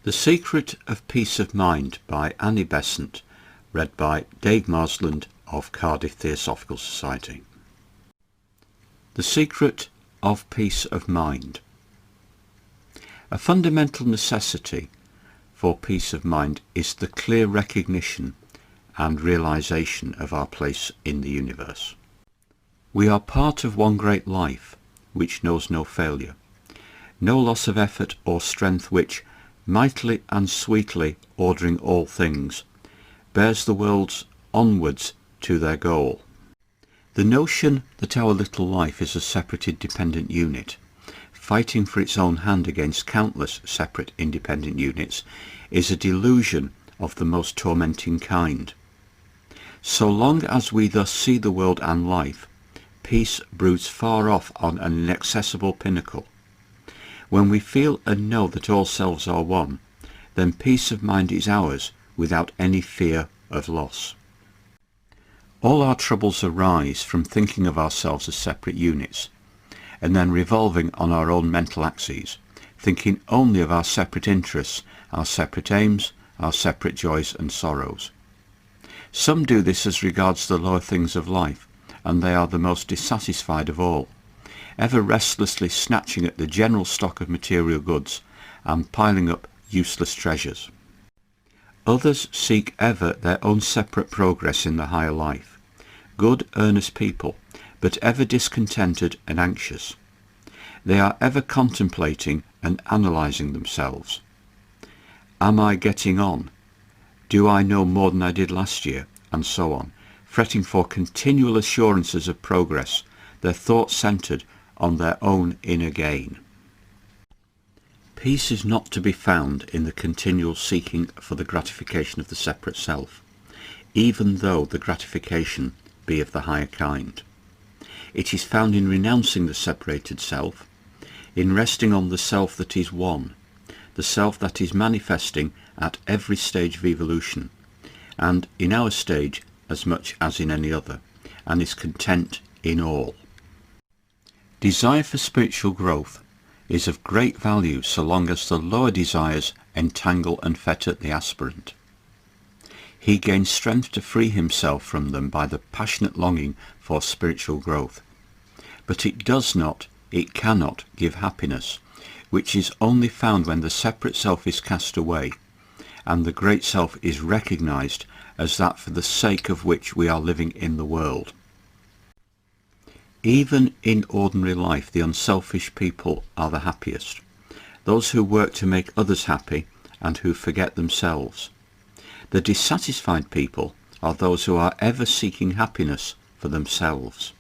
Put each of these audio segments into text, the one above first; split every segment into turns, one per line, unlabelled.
The Secret of Peace of Mind by Annie Besant, read by Dave Marsland of Cardiff Theosophical Society. The Secret of Peace of Mind. A fundamental necessity for peace of mind is the clear recognition and realization of our place in the universe. We are part of one great life which knows no failure, no loss of effort or strength, which, mightily and sweetly ordering all things, bears the worlds onwards to their goal. The notion that our little life is a separate independent unit, fighting for its own hand against countless separate independent units, is a delusion of the most tormenting kind. So long as we thus see the world and life, peace broods far off on an inaccessible pinnacle. When we feel and know that all selves are one, then peace of mind is ours without any fear of loss. All our troubles arise from thinking of ourselves as separate units, and then revolving on our own mental axes, thinking only of our separate interests, our separate aims, our separate joys and sorrows. Some do this as regards the lower things of life, and they are the most dissatisfied of all, ever restlessly snatching at the general stock of material goods and piling up useless treasures. Others seek ever their own separate progress in the higher life, good, earnest people, but ever discontented and anxious. They are ever contemplating and analysing themselves. Am I getting on? Do I know more than I did last year? And so on, fretting for continual assurances of progress, their thoughts centred on their own inner gain. Peace is not to be found in the continual seeking for the gratification of the separate self, even though the gratification be of the higher kind. It is found in renouncing the separated self, in resting on the self that is one, the self that is manifesting at every stage of evolution, and in our stage as much as in any other, and is content in all. Desire for spiritual growth is of great value so long as the lower desires entangle and fetter the aspirant. He gains strength to free himself from them by the passionate longing for spiritual growth. But it cannot give happiness, which is only found when the separate self is cast away, and the great self is recognized as that for the sake of which we are living in the world. Even in ordinary life, the unselfish people are the happiest, those who work to make others happy and who forget themselves. The dissatisfied people are those who are ever seeking happiness for themselves.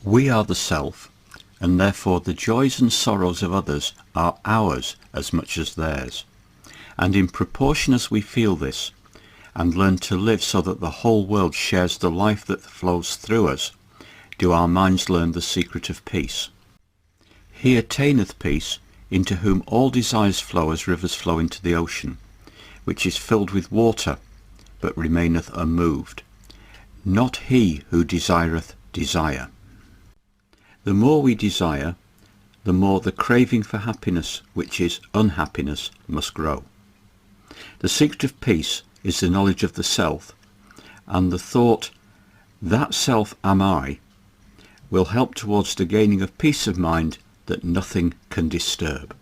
We are the self, and therefore the joys and sorrows of others are ours as much as theirs. And in proportion as we feel this, and learn to live so that the whole world shares the life that flows through us, do our minds learn the secret of peace. He attaineth peace, into whom all desires flow as rivers flow into the ocean, which is filled with water, but remaineth unmoved. Not he who desireth desire. The more we desire, the more the craving for happiness, which is unhappiness, must grow. The secret of peace is the knowledge of the self, and the thought, that self am I, will help towards the gaining of peace of mind that nothing can disturb.